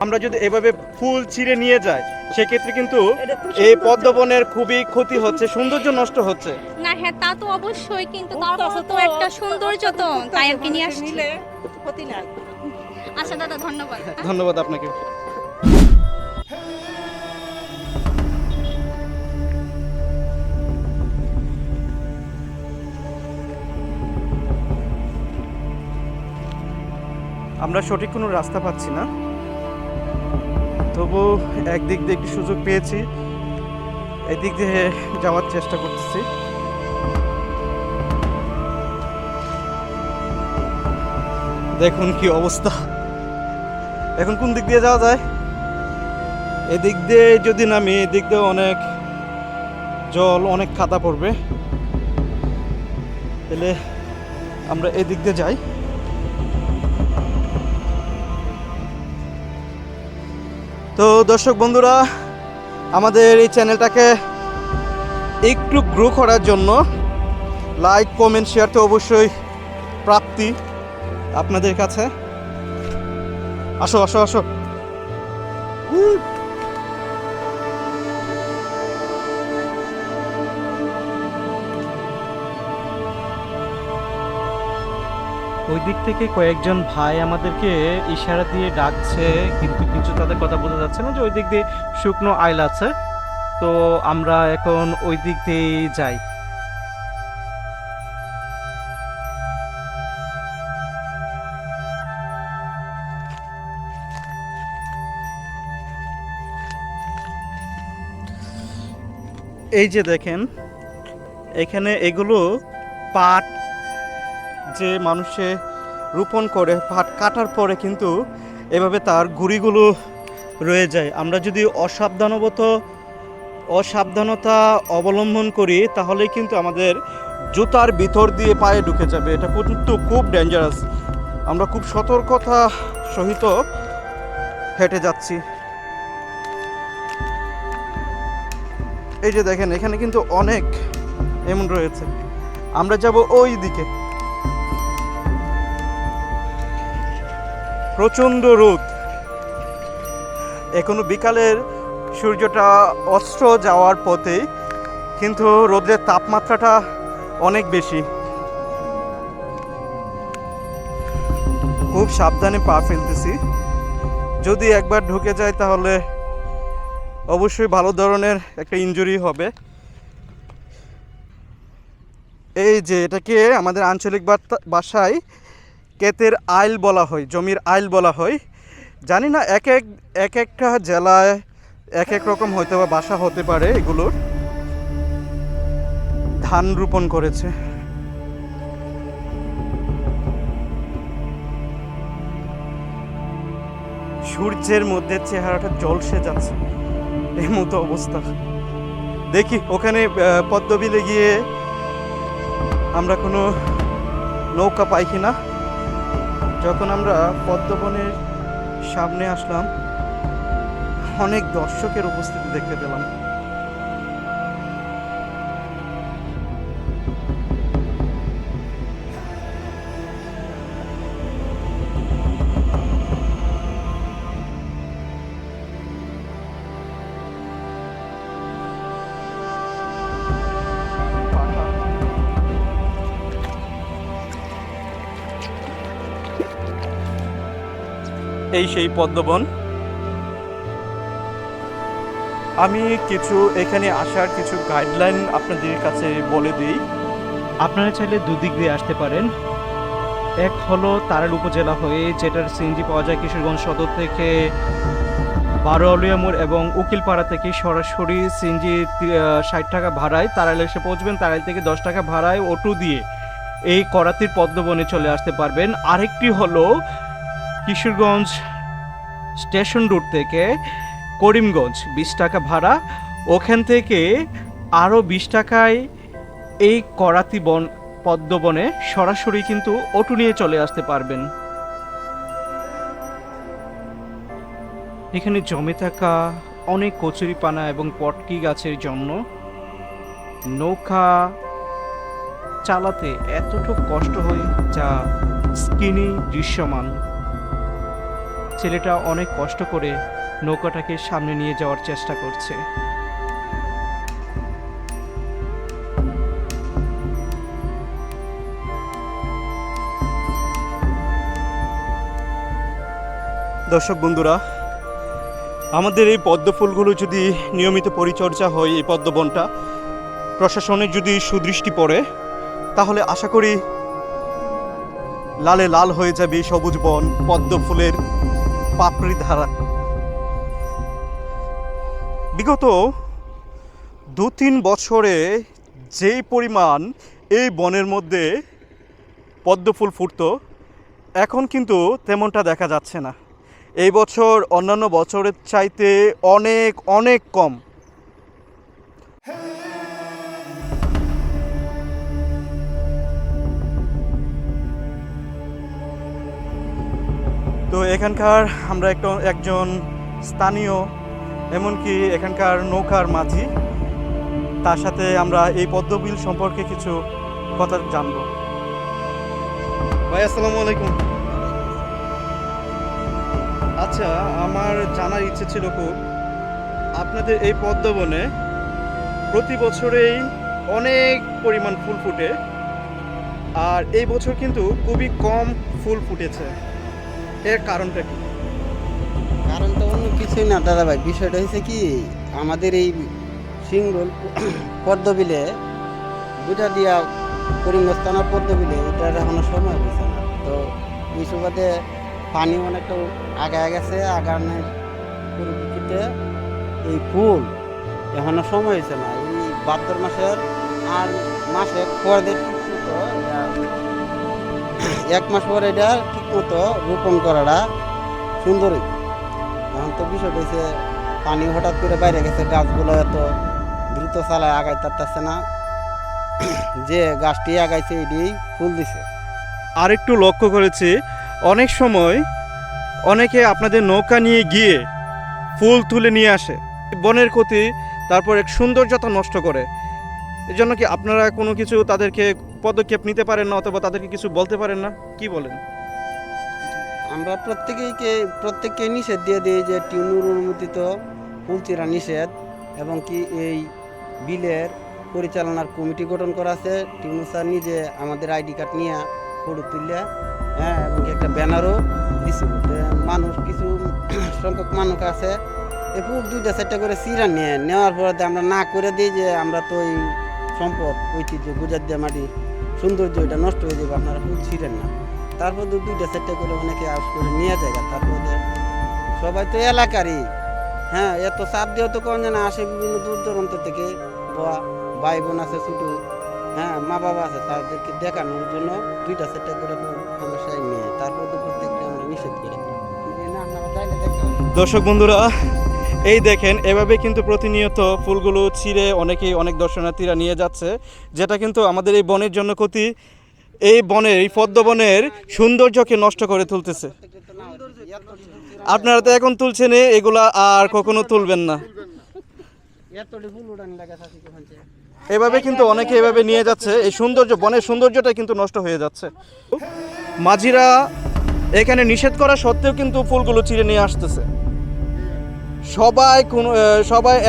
আমরা যদি এভাবে ফুল ছিঁড়ে নিয়ে যাই সেক্ষেত্রে কিন্তু এই পদ্মবনের খুবই ক্ষতি হচ্ছে, সৌন্দর্য নষ্ট হচ্ছে। না হ্যাঁ তা তো অবশ্যই, কিন্তু তারপর তো একটা সৌন্দর্য তো, তাই আর কি নিয়ে আসছি। ক্ষতি নাই। আচ্ছা দাদা, ধন্যবাদ। ধন্যবাদ আপনাকে। আমরা সঠিক কোনো রাস্তা পাচ্ছি না, তবু একদিক দিয়ে একটু সুযোগ পেয়েছি, এদিক দিয়ে যাওয়ার চেষ্টা করতেছি। দেখুন কি অবস্থা, এখন কোন দিক দিয়ে যাওয়া যায়? এদিক দিয়ে যদি নামি, এদিক দিয়ে অনেক জল, অনেক কাদা পড়বে, তাহলে আমরা এদিক দিয়ে যাই। তো দর্শক বন্ধুরা, আমাদের এই চ্যানেলটাকে একটু গ্রো করার জন্য লাইক, কমেন্ট, শেয়ার তো অবশ্যই প্রাপ্তি আপনাদের কাছে। আসো আসো আসো। ওই দিক থেকে কয়েকজন ভাই আমাদেরকে ইশারা দিয়ে ডাকছে, কিন্তু কিছু তাদের কথা বোঝা যাচ্ছে না, যে ওই দিক দিয়ে শুকনো আইল আছে। তো আমরা এখন ওই দিক দিয়ে যাই। এই যে দেখেন, এখানে এগুলো পাট যে মানুষে রোপণ করে, পাট কাটার পরে কিন্তু এভাবে তার গুঁড়িগুলো রয়ে যায়। আমরা যদি অসাবধানতা অবলম্বন করি তাহলে কিন্তু আমাদের জুতার ভিতর দিয়ে পায়ে ঢুকে যাবে। এটা কিন্তু খুব ডেঞ্জারাস। আমরা খুব সতর্কতা সহিত হেঁটে যাচ্ছি। এই যে দেখেন, এখানে কিন্তু অনেক এমন রয়েছে। আমরা যাব ওই দিকে। প্রচণ্ড রোদ, এখনো বিকালের সূর্যটা অস্ত যাওয়ার পথে, কিন্তু রোদের তাপমাত্রাটা অনেক বেশি। খুব সাবধানে পা ফেলতেছি, যদি একবার ঢুকে যায় তাহলে অবশ্যই ভালো ধরনের একটা ইনজুরি হবে। এই যে এটাকে আমাদের আঞ্চলিক ভাষায় ক্ষেতের আইল বলা হয়, জমির আইল বলা হয়। জানি না এক একটা জেলায় এক এক রকম হয়তো বা ভাষা হতে পারে। এগুলোর ধান রোপণ করেছে। সূর্যের মধ্যে চেহারাটা জলসে যাচ্ছে, এই মতো অবস্থা। দেখি ওখানে পদ্মবিলে গিয়ে আমরা কোনো নৌকা পাই কিনা। যখন আমরা পদ্মবনের সামনে আসলাম, অনেক দর্শকের উপস্থিতি দেখতে পেলাম। এই সেই পদ্মবন। আমি কিছু এখানে আসার কিছু গাইডলাইন আপনাদের কাছে বলে দিই। আপনারা চাইলে দুদিক দিয়ে আসতে পারেন। এক হলো তারাল উপজেলা হয়ে, যেটার সিএনজি পাওয়া যায় কিশোরগঞ্জ সদর থেকে, বারোয়ালিয়া মোড় এবং উকিলপাড়া থেকে সরাসরি সিএনজি 60 টাকা ভাড়ায় তারাইল এসে পৌঁছবেন। তারাইল থেকে 10 টাকা ভাড়ায় অটো দিয়ে এই করাতির পদ্মবনে চলে আসতে পারবেন। আরেকটি হলো কিশোরগঞ্জ স্টেশন রোড থেকে করিমগঞ্জ 20 টাকা ভাড়া, ওখান থেকে আরও 20 টাকায় এই করাতি পদ্মবনে সরাসরি কিন্তু অটো নিয়ে চলে আসতে পারবেন। এখানে জমে থাকা অনেক কচুরিপানা এবং পটকি গাছের জন্য নৌকা চালাতে এতটুকু কষ্ট হয় যা স্ক্রিনে দৃশ্যমান। ছেলেটা অনেক কষ্ট করে নৌকাটাকে সামনে নিয়ে যাওয়ার চেষ্টা করছে। দর্শক বন্ধুরা, আমাদের এই পদ্ম ফুলগুলো যদি নিয়মিত পরিচর্যা হয়, এই পদ্মবনটা প্রশাসনের যদি সুদৃষ্টি পড়ে, তাহলে আশা করি লালে লাল হয়ে যাবে এই সবুজ বন পদ্ম ফুলের পাপড়ি ধারা। বিগত 2-3 বছরে যেই পরিমাণ এই বনের মধ্যে পদ্ম ফুল ফুটতো, এখন কিন্তু তেমনটা দেখা যাচ্ছে না। এই বছর অন্যান্য বছরের চাইতে অনেক অনেক কম। তো এখানকার আমরা একজন স্থানীয়, এমনকি এখানকার নৌকার মাঝি, তার সাথে আমরা এই পদ্মবিল সম্পর্কে কিছু কথা জানবো। ভাই আসসালামু আলাইকুম। আচ্ছা, আমার জানার ইচ্ছে ছিল খুব, আপনাদের এই পদ্মবনে প্রতি বছরেই অনেক পরিমাণ ফুল ফুটে, আর এই বছর কিন্তু খুবই কম ফুল ফুটেছে, এর কারণটা কি? কারণ তো অন্য কিছুই না দাদা ভাই, বিষয়টা হয়েছে কি, আমাদের এই সিংরোল পদ্মবিলে দুটা দিয়া করিমগঞ্জ থানার পদ্মবিলে এটার এখনো সময় হয়েছে না। তো এই সুবাদে পানি অনেকটা আগায় গেছে, আগানোর পরিপ্রেক্ষিতে এই ফুল এখনো সময় হয়েছে না। এই ভাদ্র মাসের আর মাসে পরে ঠিকমতো 1 মাস পরে এটা ঠিকমতো রোপণ করাটা সুন্দর হইবে। এখন তো বিষয়টা হচ্ছে পানি হঠাৎ করে বাইরে গেছে, গাছগুলো এত দ্রুত চালায় আগাইতে পারতেছে না, যে গাছটি আগাইছে এটি ফুল দিছে। আরেকটু লক্ষ্য করেছি, অনেক সময় অনেকে আপনাদের নৌকা নিয়ে গিয়ে ফুল তুলে নিয়ে আসে, বনের ক্ষতি, তারপর এক সৌন্দর্যতা নষ্ট করে। এজন্য কি আপনারা কোনো কিছু তাদেরকে পদক্ষেপ নিতে পারেন না, অথবা তাদেরকে কিছু বলতে পারেন না? কি বলেন? আমরা প্রত্যেককে নিষেধ দিয়ে দিই যে টিউনুর অনুমোদিত ফুল চিরা নিষেধ, এবং কি এই বিলের পরিচালনার কমিটি গঠন করা আছে। টিউনু স্যার নিজে আমাদের আইডি কার্ড নিয়ে ফটো তুললে, হ্যাঁ, এবং কি একটা ব্যানারও দিছিল। মানুষ কিছু সংখ্যক মানুষ আছে এই ফুল 2-4টা করে চিরা নেওয়ার পরে আমরা না করে দিই যে আমরা তো এই সম্পদ ঐতিহ্য গুজরাট দিয়ে মাটির সৌন্দর্য এটা নষ্ট হয়ে যাবে, আপনারা ফুল ছিঁড়েন না। তারপর 2-4টা করে অনেকে আউট করে নিয়ে যায়। তারপরে সবাই তো এলাকারই, হ্যাঁ, এত চাপ দিয়েও তো কোন জানা আসে বিভিন্ন দূর দূরান্ত থেকে, ভাই বোন আছে ছোটো, হ্যাঁ, মা বাবা আছে, তাদেরকে দেখানোর জন্য 2-4টা করে সমস্যায় নিয়ে তারপর তো প্রত্যেকটা আমরা নিষেধ করে দিই। আপনারা চাইলে দেখতে পারেন। দর্শক বন্ধুরা, এই দেখেন, এভাবে কিন্তু প্রতিনিয়ত ফুলগুলো ছিঁড়ে অনেকেই, অনেক দর্শনার্থীরা নিয়ে যাচ্ছে, যেটা কিন্তু আমাদের এই বনের জন্য ক্ষতি। এই বনের, এই পদ্মবনের সৌন্দর্যকে নষ্ট করে তুলতেছে। আপনারা তো এখন তুলছেন, এগুলা আর কখনো তুলবেন না। এভাবে কিন্তু অনেকে এভাবে নিয়ে যাচ্ছে, এই সৌন্দর্য, বনের সৌন্দর্যটা কিন্তু নষ্ট হয়ে যাচ্ছে। মাঝিরা এখানে নিষেধ করা সত্ত্বেও কিন্তু ফুলগুলো ছিঁড়ে নিয়ে আসতেছে। সবাই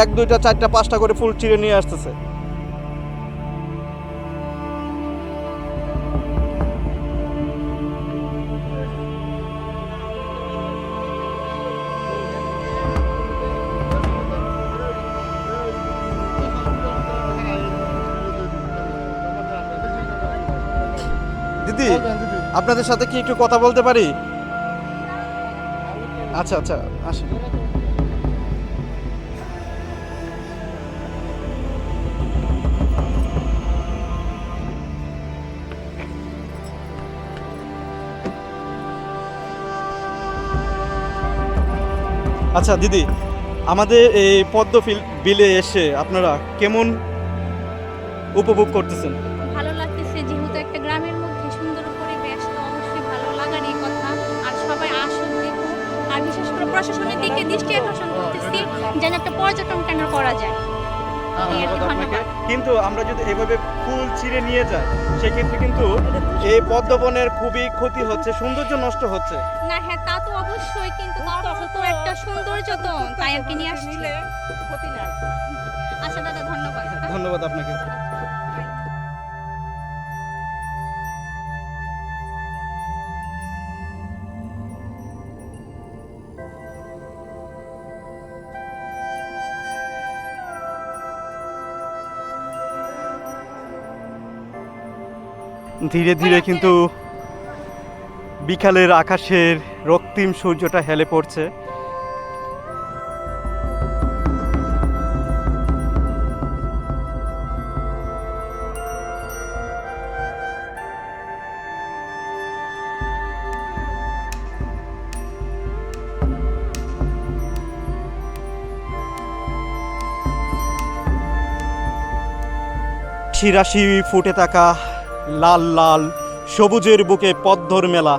1-2-4-5টা করে ফুল ছিঁড়ে নিয়ে আসতেছে। দিদি, আপনাদের সাথে কি একটু কথা বলতে পারি? আচ্ছা আচ্ছা, আসেন। আচ্ছা দিদি, আমাদের এই পদ্ম বিলে এসে আপনারা কেমন উপভোগ করতেছেন? ভালো লাগতেছে, যেহেতু একটা গ্রামের মধ্যে সুন্দর পরিবেশ, তো অবশ্যই ভালো লাগারই কথা। আর সবাই আসুন, দেখুন। আর বিশেষ করে প্রশাসনের দিকে দৃষ্টি আকর্ষণ করতেছি যেন একটা পর্যটন কেন্দ্র করা যায়। এই আর কি, ধন্যবাদ আপনাকে। ধন্যবাদ। কিন্তু আমরা যদি এভাবে ফুল ছিঁড়ে নিয়ে যাই সেক্ষেত্রে কিন্তু এই পদ্মবনের খুবই ক্ষতি হচ্ছে, সৌন্দর্য নষ্ট হচ্ছে। না হ্যাঁ, তা তো অবশ্যই, কিন্তু তার তো একটা সৌন্দর্য তো, তাই আর কি নিয়ে আসছি। ক্ষতি নাই। আচ্ছা দাদা, ধন্যবাদ। ধন্যবাদ আপনাকে। ধীরে ধীরে কিন্তু বিকালের আকাশের রক্তিম সূর্যটা হেলে পড়ছে। ছিরাশি ফুটে থাকা লাল লাল সবুজের বুকে পদ্মর মেলা।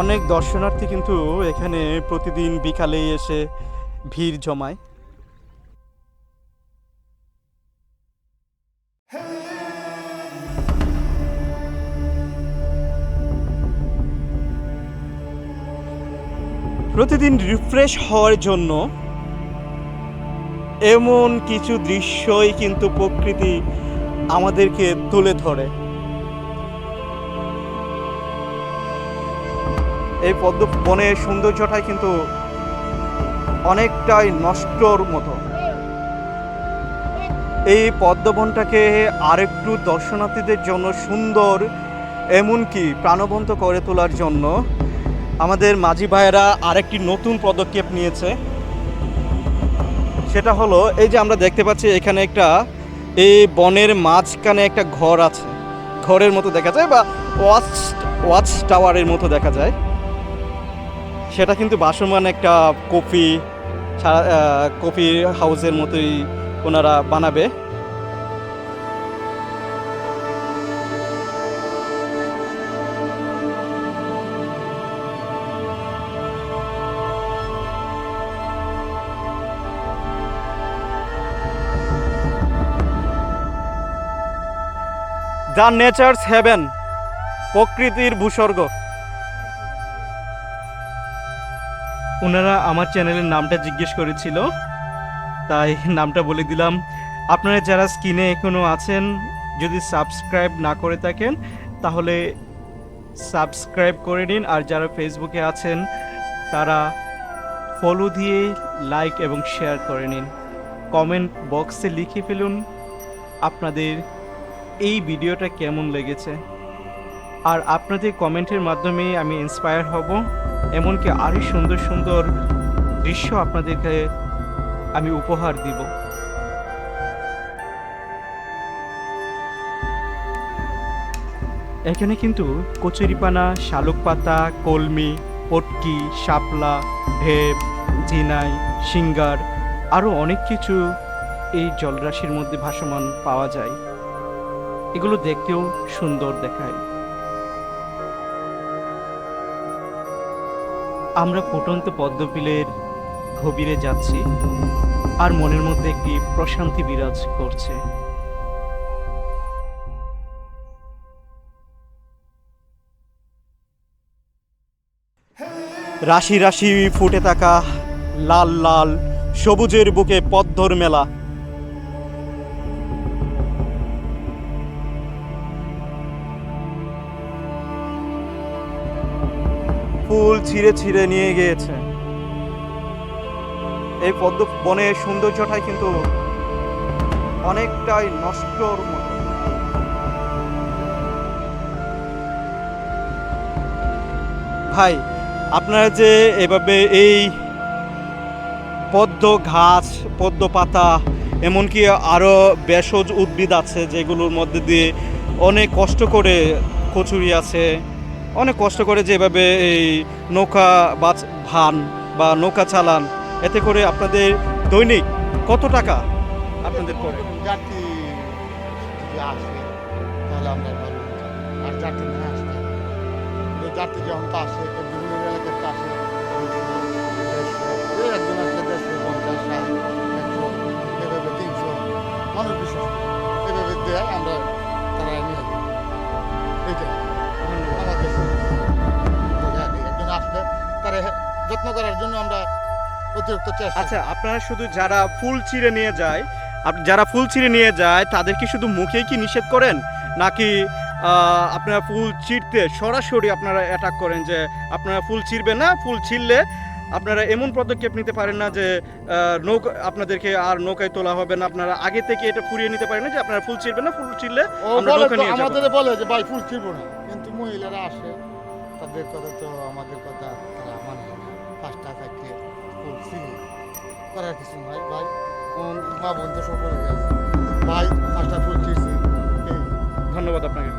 অনেক দর্শনার্থী কিন্তু এখানে প্রতিদিন বিকালে এসে ভিড় জমায়। প্রতিদিন রিফ্রেশ হওয়ার জন্য এমন কিছু দৃশ্যই কিন্তু প্রকৃতি আমাদেরকে তুলে ধরে। এই পদ্ম বনের সৌন্দর্যটাই কিন্তু অনেকটাই নষ্টর মতো। এই পদ্মবনটাকে আরেকটু দর্শনার্থীদের জন্য সুন্দর এমনকি প্রাণবন্ত করে তোলার জন্য আমাদের মাঝি ভাইয়েরা আরেকটি নতুন পদক্ষেপ নিয়েছে। সেটা হলো এই যে আমরা দেখতে পাচ্ছি এখানে একটা এই বনের মাঝখানে একটা ঘর আছে, ঘরের মতো দেখা যায় বা ওয়াচ টাওয়ারের মতো দেখা যায়। সেটা কিন্তু ভাসমান একটা কফি হাউসের মতোই ওনারা বানাবে। দ্য নেচার্স হেভেন, প্রকৃতির ভূস্বর্গ। ওনারা আমার চ্যানেলের নামটা জিজ্ঞেস করেছিল, তাই নামটা বলে দিলাম। আপনারা যারা স্ক্রিনে এখনও আছেন, যদি সাবস্ক্রাইব না করে থাকেন তাহলে সাবস্ক্রাইব করে নিন, আর যারা ফেসবুকে আছেন তারা ফলো দিয়ে লাইক এবং শেয়ার করে নিন। কমেন্ট বক্সে লিখে ফেলুন আপনাদের এই ভিডিওটা কেমন লেগেছে। আর আপনাদের কমেন্টের মাধ্যমে আমি ইন্সপায়ার হব, এমনকি আরও সুন্দর সুন্দর দৃশ্য আপনাদেরকে আমি উপহার দিব। এখানে কিন্তু কচুরিপানা, শালুক পাতা, কলমি, পটকি, শাপলা, ঢেপ, ঝিনাই, সিঙ্গার আরও অনেক কিছু এই জলরাশির মধ্যে ভাসমান পাওয়া যায়। এগুলো দেখতেও সুন্দর দেখায়। আমরা ফুটন্ত পদ্মবিলের গভীরে যাচ্ছি আর মনের মধ্যে একটি প্রশান্তি বিরাজ করছে। রাশি রাশি ফুটে থাকা লাল লাল সবুজের বুকে পদ্মর মেলা। ফুল ছিঁড়ে ছিঁড়ে নিয়ে গিয়েছে। এই পদ্ম বনের সৌন্দর্যটাই কিন্তু অনেকটাই নষ্টর মতো। ভাই, আপনারা যে এভাবে এই পদ্ম ঘাস, পদ্ম পাতা, এমনকি আরও ভেষজ উদ্ভিদ আছে যেগুলোর মধ্যে দিয়ে অনেক কষ্ট করে, কচুরি আছে, অনেক কষ্ট করে যেভাবে এই নৌকা ভান বা নৌকা চালান, এতে করে আপনাদের দৈনিক কত টাকা আপনাদের পড়ে? যাত্রী যদি আসে তাহলে আমরা ভালো আর যাত্রী না আসতে যাত্রী যখন তো আসে বিভিন্ন এলাকার তো আসে 150 একজন আসলে 150 50 60 100 এভাবে 300 মানুষ বিশেষ এভাবে দেয় আমরা তারা নিয়ে যাই এইটাই আমাদের একজন আসলে তারা যত্ন করার জন্য আমরা অতিরিক্ত চেষ্টা আচ্ছা, আপনারা শুধু যারা ফুল ছিঁড়ে নিয়ে যায়, যারা ফুল ছিঁড়ে নিয়ে যায় তাদেরকে শুধু মুখেই কি নিষেধ করেন, নাকি আপনারা ফুল ছিঁড়তে সরাসরি আপনারা অ্যাটাক করেন যে আপনারা ফুল ছিঁড়বেন না, ফুল ছিঁড়লে আপনারা এমন পদক্ষেপ নিতে পারেন না যে নৌকা আপনাদেরকে আর নৌকায় তোলা হবে না, আপনারা আগে থেকে এটা ফুরিয়ে নিতে পারেন না যে আপনারা ফুল ছিঁড়বেন না, ফুল ছিঁড়লে ও আমরা বলে নৌকা তো নিয়ে যাব। আমাদের বলে যে ভাই ফুল ছিড়বো না, কিন্তু মহিলারা আসে তাদের কথা তো আমাদের কথা তারা মানে না। 5টা 4টে ফুল ছিঁড়ে করার কিছু নয় ভাই, মা বোন তো সকলে গেছে ভাই 5টা ফুল ছিঁড়ছি এই ধন্যবাদ আপনাকে।